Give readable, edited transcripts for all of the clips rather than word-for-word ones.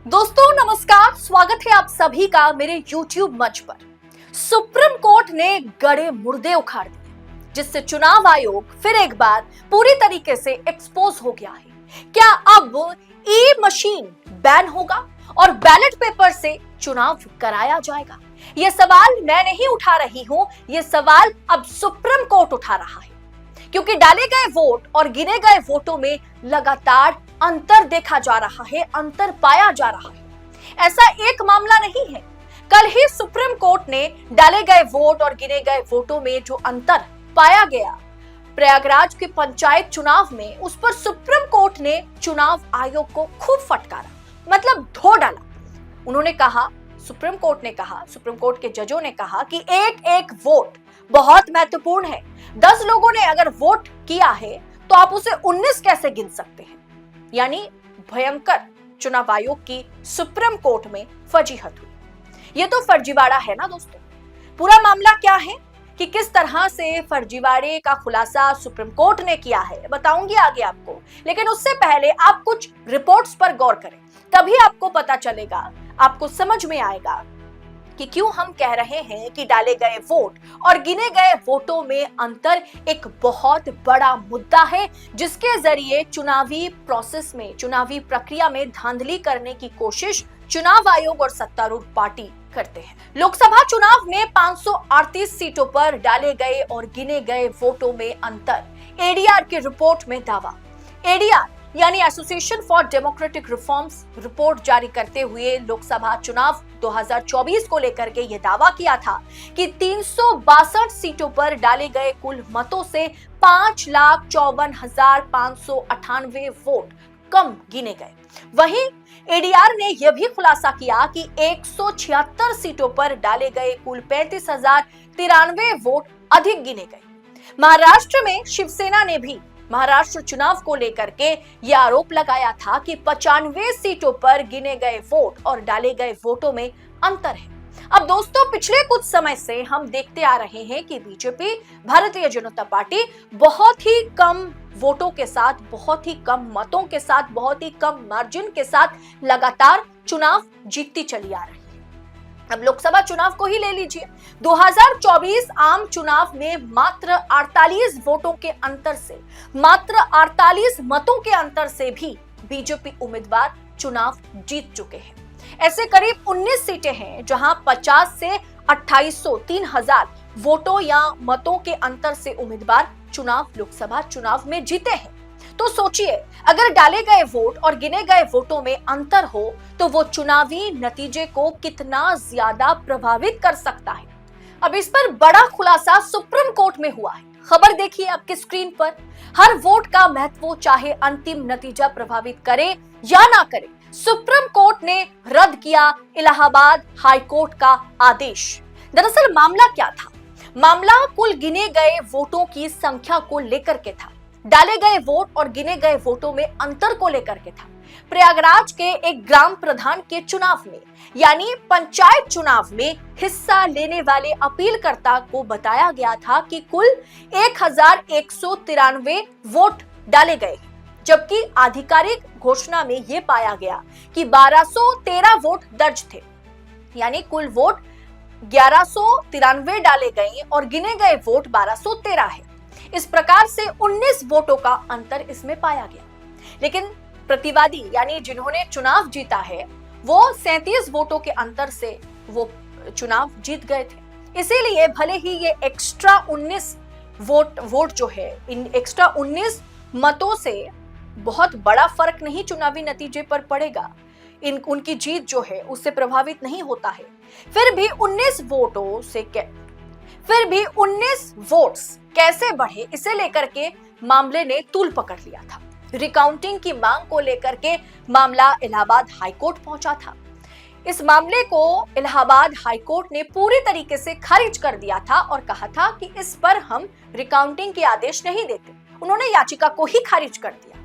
दोस्तों नमस्कार, स्वागत है आप सभी का मेरे YouTube मंच पर। सुप्रीम कोर्ट ने गड़े मुर्दे उखाड़ दिए, जिससे चुनाव आयोग फिर एक बार पूरी तरीके से एक्सपोज हो गया है। क्या अब ई मशीन बैन होगा और बैलेट पेपर से चुनाव कराया जाएगा? यह सवाल मैं नहीं उठा रही हूं, यह सवाल अब सुप्रीम कोर्ट उठा रहा है, क्योंकि डाले गए वोट और गिने गए वोटों में लगातार अंतर देखा जा रहा है, अंतर पाया जा रहा है। ऐसा एक मामला नहीं है। कल ही सुप्रीम कोर्ट ने डाले गए वोट और गिने गए वोटों में जो अंतर पाया गया प्रयागराज के पंचायत चुनाव में, उस पर सुप्रीम कोर्ट ने चुनाव आयोग को खूब फटकारा, मतलब धो डाला। उन्होंने कहा, सुप्रीम कोर्ट ने कहा, सुप्रीम कोर्ट के जजों ने कहा कि एक एक वोट बहुत महत्वपूर्ण है। 10 लोगों ने अगर वोट किया है तो आप उसे 19 कैसे गिन सकते हैं? यानी भयंकर चुनाव आयोग की सुप्रीम कोर्ट में फजीहत हुई। ये तो फर्जीवाड़ा है ना दोस्तों। पूरा मामला क्या है कि किस तरह से फर्जीवाड़े का खुलासा सुप्रीम कोर्ट ने किया है, बताऊंगी आगे आपको। लेकिन उससे पहले आप कुछ रिपोर्ट्स पर गौर करें, तभी आपको पता चलेगा, आपको समझ में आएगा कि क्यों हम कह रहे हैं कि डाले गए वोट और गिने गए वोटों में अंतर एक बहुत बड़ा मुद्दा है, जिसके जरिए चुनावी प्रोसेस में, चुनावी प्रक्रिया में धांधली करने की कोशिश चुनाव आयोग और सत्तारूढ़ पार्टी करते हैं। लोकसभा चुनाव में 538 सीटों पर डाले गए और गिने गए वोटों में अंतर, एडीआर की रिपोर्ट में दावा। एडीआर यानी association for democratic reforms report जारी करते हुए लोकसभा चुनाव 2024 को लेकर के यह दावा किया था कि 362 सीटों पर डाले गए कुल मतों से 5,54,598 वोट कम गिने गए। वहीं एडीआर ने यह भी खुलासा किया कि 176 सीटों पर डाले गए कुल 35,093 वोट अधिक गिने गए। महाराष्ट्र में शिवसेना ने भी महाराष्ट्र चुनाव को लेकर के यह आरोप लगाया था कि 95 सीटों पर गिने गए वोट और डाले गए वोटों में अंतर है। अब दोस्तों, पिछले कुछ समय से हम देखते आ रहे हैं कि बीजेपी, भारतीय जनता पार्टी बहुत ही कम वोटों के साथ, बहुत ही कम मतों के साथ, बहुत ही कम मार्जिन के साथ लगातार चुनाव जीतती चली आ रही है। अब लोकसभा चुनाव को ही ले लीजिए, 2024 आम चुनाव में मात्र 48 वोटों के अंतर से, मात्र 48 मतों के अंतर से भी बीजेपी उम्मीदवार चुनाव जीत चुके हैं। ऐसे करीब 19 सीटें हैं जहां 50 से 2800, 3000 वोटों या मतों के अंतर से उम्मीदवार चुनाव, लोकसभा चुनाव में जीते हैं। तो सोचिए, अगर डाले गए वोट और गिने गए वोटों में अंतर हो तो वो चुनावी नतीजे को कितना ज्यादा प्रभावित कर सकता है। अब इस पर बड़ा खुलासा सुप्रीम कोर्ट में हुआ है। खबर देखिए आपके स्क्रीन पर। हर वोट का महत्व, चाहे अंतिम नतीजा प्रभावित करे या ना करे, सुप्रीम कोर्ट ने रद्द किया इलाहाबाद हाई कोर्ट का आदेश। दरअसल मामला क्या था? मामला कुल गिने गए वोटों की संख्या को लेकर के था, डाले गए वोट और गिने गए वोटों में अंतर को लेकर के था। प्रयागराज के एक ग्राम प्रधान के चुनाव में, यानी पंचायत चुनाव में हिस्सा लेने वाले अपीलकर्ता को बताया गया था कि कुल 1193 वोट डाले गए, जबकि आधिकारिक घोषणा में यह पाया गया कि 1213 वोट दर्ज थे। यानी कुल वोट 1193 डाले गए और गिने गए वोट 1213 है। इस प्रकार से 19 वोटों का अंतर इसमें पाया गया। लेकिन प्रतिवादी, यानी जिन्होंने चुनाव जीता है, वो 37 वोटों के अंतर से वो चुनाव जीत गए थे। इसीलिए भले ही ये एक्स्ट्रा 19 वोट जो है, इन एक्स्ट्रा 19 मतों से बहुत बड़ा फर्क नहीं चुनावी नतीजे पर पड़ेगा, उनकी जीत जो है उससे प्रभावित नहीं होता है। फिर भी 19 वोट्स कैसे बढ़े, इसे लेकर के मामले ने तूल पकड़ लिया था। रिकाउंटिंग की मांग को लेकर के मामला इलाहाबाद हाईकोर्ट पहुंचा था। इस मामले को इलाहाबाद हाईकोर्ट ने पूरी तरीके से खारिज कर दिया था और कहा था कि इस पर हम रिकाउंटिंग के आदेश नहीं देते। उन्होंने याचिका को ही खारिज कर दिया।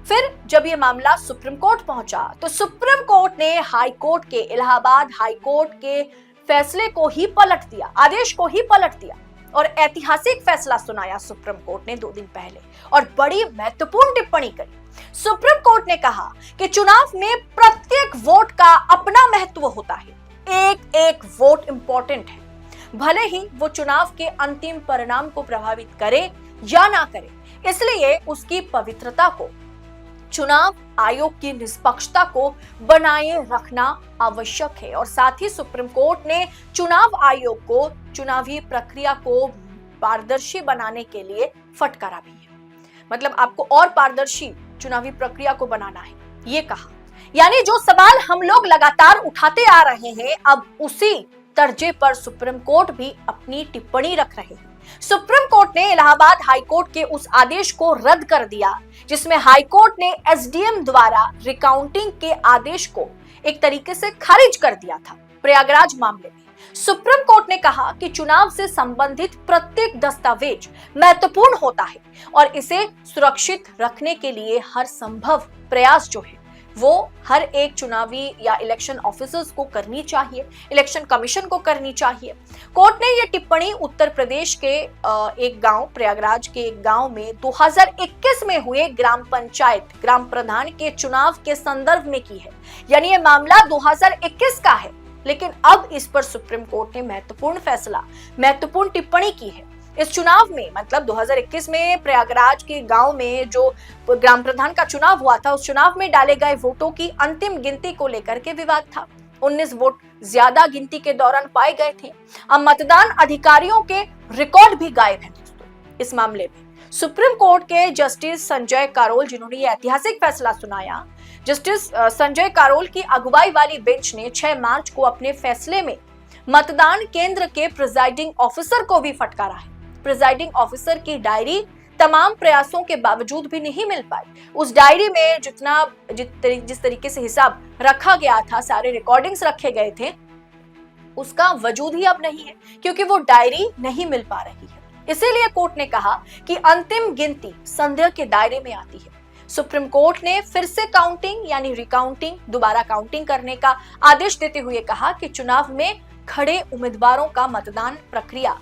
फिर जब ये मामला सुप्रीम कोर्ट पहुंचा तो सुप्रीम कोर्ट ने हाई कोर्ट के, इलाहाबाद हाई कोर्ट के फैसले को ही पलट दिया, आदेश को ही पलट दिया और ऐतिहासिक फैसला सुनाया सुप्रीम कोर्ट ने 2 दिन पहले और बड़ी महत्वपूर्ण टिप्पणी करी। सुप्रीम कोर्ट ने कहा कि चुनाव में प्रत्येक वोट का अपना महत्व होता है, एक एक वोट इंपॉर्टेंट है, भले ही वो चुनाव के अंतिम परिणाम को प्रभावित करे या ना करे। इसलिए उसकी पवित्रता को, चुनाव आयोग की निष्पक्षता को बनाए रखना आवश्यक है। और साथ ही सुप्रीम कोर्ट ने चुनाव आयोग को चुनावी प्रक्रिया को पारदर्शी बनाने के लिए फटकारा भी है। मतलब आपको और पारदर्शी चुनावी प्रक्रिया को बनाना है, ये कहा। यानी जो सवाल हम लोग लगातार उठाते आ रहे हैं, अब उसी दर्जे पर सुप्रीम कोर्ट भी अपनी टिप्पणी रख रहे हैं। सुप्रीम कोर्ट ने इलाहाबाद हाई कोर्ट के उस आदेश को रद्द कर दिया जिसमें हाई कोर्ट ने एसडीएम द्वारा रिकाउंटिंग के आदेश को एक तरीके से खारिज कर दिया था। प्रयागराज मामले में सुप्रीम कोर्ट ने कहा कि चुनाव से संबंधित प्रत्येक दस्तावेज महत्वपूर्ण होता है और इसे सुरक्षित रखने के लिए हर संभव प्रयास जो है वो हर एक चुनावी या इलेक्शन ऑफिसर्स को करनी चाहिए, इलेक्शन कमीशन को करनी चाहिए। कोर्ट ने यह टिप्पणी उत्तर प्रदेश के एक गांव, प्रयागराज के एक गांव में 2021 में हुए ग्राम पंचायत ग्राम प्रधान के चुनाव के संदर्भ में की है। यानी ये मामला 2021 का है, लेकिन अब इस पर सुप्रीम कोर्ट ने महत्वपूर्ण फैसला, महत्वपूर्ण टिप्पणी की है। इस चुनाव में मतलब 2021 में प्रयागराज के गांव में जो ग्राम प्रधान का चुनाव हुआ था, उस चुनाव में डाले गए वोटों की अंतिम गिनती को लेकर के विवाद था। 19 वोट ज्यादा गिनती के दौरान पाए गए थे। अब मतदान अधिकारियों के रिकॉर्ड भी गायब हैं दोस्तों। इस मामले में सुप्रीम कोर्ट के जस्टिस संजय करोल, जिन्होंने ये ऐतिहासिक फैसला सुनाया, जस्टिस संजय करोल की अगुवाई वाली बेंच ने 6 मार्च को अपने फैसले में मतदान केंद्र के प्रिजाइडिंग ऑफिसर को भी फटकारा है। प्रिजाइडिंग ऑफिसर की डायरी तमाम प्रयासों के बावजूद भी नहीं मिल पाई। उस डायरी में जिस तरीके से हिसाब रखा गया था, सारे रिकॉर्डिंग्स रखे गए थे, उसका वजूद ही अब नहीं है क्योंकि वो डायरी नहीं मिल पा रही है। इसीलिए कोर्ट ने कहा कि अंतिम गिनती संदेह के दायरे में आती है। सुप्रीम कोर्ट ने फिर से काउंटिंग यानी रिकाउंटिंग, दोबारा काउंटिंग करने का आदेश देते हुए कहा कि चुनाव में खड़े उम्मीदवारों का मतदान प्रक्रिया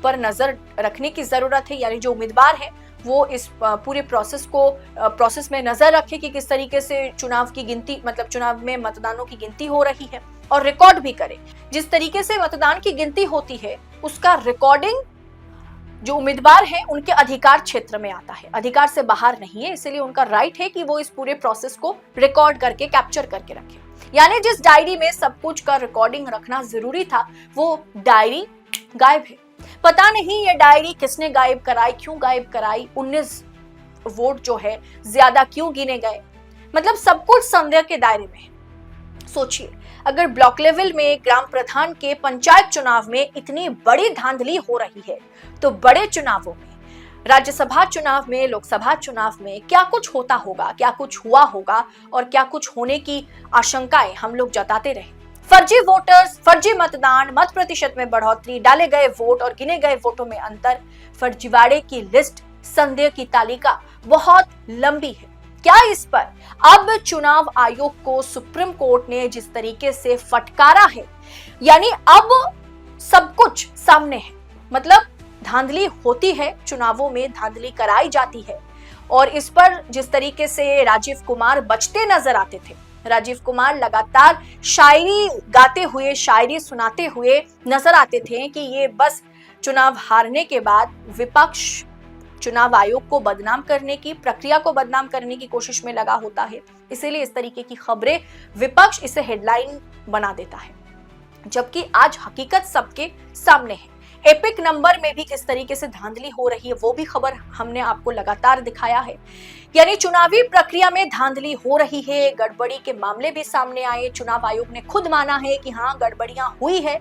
पर नजर रखने की जरूरत है। यानी जो उम्मीदवार है वो इस पूरे प्रोसेस में नजर रखे कि किस तरीके से चुनाव की गिनती, मतलब चुनाव में मतदानों की गिनती हो रही है, और रिकॉर्ड भी करे। जिस तरीके से मतदान की गिनती होती है उसका रिकॉर्डिंग जो उम्मीदवार है उनके अधिकार क्षेत्र में आता है, अधिकार से बाहर नहीं है। इसलिए उनका राइट है कि वो इस पूरे प्रोसेस को रिकॉर्ड करके, कैप्चर करके रखे। यानी जिस डायरी में सब कुछ का रिकॉर्डिंग रखना जरूरी था, वो डायरी गायब है। पता नहीं ये डायरी किसने गायब कराई, क्यों गायब कराई, 19 वोट जो है ज्यादा क्यों गिने गए, मतलब सब कुछ संदेह के दायरे में है। सोचिए, अगर ब्लॉक लेवल में ग्राम प्रधान के पंचायत चुनाव में इतनी बड़ी धांधली हो रही है, तो बड़े चुनावों में, राज्यसभा चुनाव में, लोकसभा चुनाव में क्या कुछ होता होगा, क्या कुछ हुआ होगा और क्या कुछ होने की आशंकाएं हम लोग जताते रहे। फर्जी वोटर्स, फर्जी मतदान, मत प्रतिशत में बढ़ोतरी, डाले गए वोट और गिने गए वोटों में अंतर, फर्जीवाड़े की लिस्ट, संदेह की तालिका बहुत लंबी है। क्या इस पर अब चुनाव आयोग को सुप्रीम कोर्ट ने जिस तरीके से फटकारा है, यानी अब सब कुछ सामने है, मतलब धांधली होती है, चुनावों में धांधली कराई जाती है, और इस पर जिस तरीके से राजीव कुमार बचते नजर आते थे, राजीव कुमार लगातार शायरी गाते हुए, शायरी सुनाते हुए नजर आते थे कि ये बस चुनाव हारने के बाद विपक्ष चुनाव आयोग को बदनाम करने की, प्रक्रिया को बदनाम करने की कोशिश में लगा होता है। इसीलिए इस तरीके की खबरें विपक्ष इसे हेडलाइन बना देता है, जबकि आज हकीकत सबके सामने है। एपिक नंबर में भी किस तरीके से धांधली हो रही है वो भी खबर हमने आपको लगातार दिखाया है। यानी चुनावी प्रक्रिया में धांधली हो रही है, गड़बड़ी के मामले भी सामने आए, चुनाव आयोग ने खुद माना है कि हाँ गड़बड़ियां हुई है।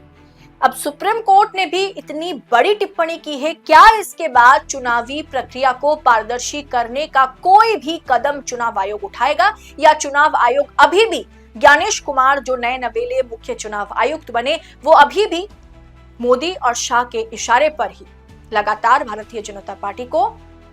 अब सुप्रीम कोर्ट ने भी इतनी बड़ी टिप्पणी की है, क्या इसके बाद चुनावी प्रक्रिया को पारदर्शी करने का कोई भी कदम चुनाव आयोग उठाएगा, या चुनाव आयोग अभी भी, ज्ञानेश कुमार जो नए नवेले मुख्य चुनाव आयुक्त बने, वो अभी भी मोदी और शाह के इशारे पर ही लगातार भारतीय जनता पार्टी को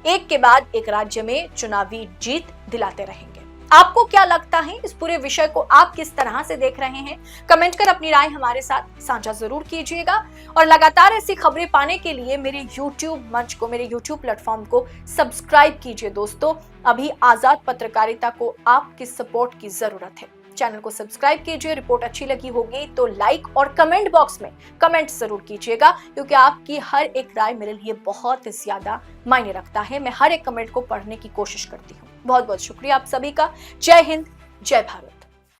एक के बाद एक राज्य में चुनावी जीत दिलाते रहेंगे। आपको क्या लगता है, इस पूरे विषय को आप किस तरह से देख रहे हैं? कमेंट कर अपनी राय हमारे साथ साझा जरूर कीजिएगा और लगातार ऐसी खबरें पाने के लिए मेरे YouTube मंच को, मेरे YouTube प्लेटफॉर्म को सब्सक्राइब कीजिए दोस्तों। अभी आजाद पत्रकारिता को आपकी सपोर्ट की जरूरत है। चैनल को सब्सक्राइब कीजिए। रिपोर्ट अच्छी लगी होगी तो लाइक और कमेंट बॉक्स में कमेंट जरूर कीजिएगा, क्योंकि आपकी हर एक राय मेरे लिए बहुत ज्यादा मायने रखता है। मैं हर एक कमेंट को पढ़ने की कोशिश करती हूँ। बहुत बहुत शुक्रिया आप सभी का। जय हिंद, जय भारत।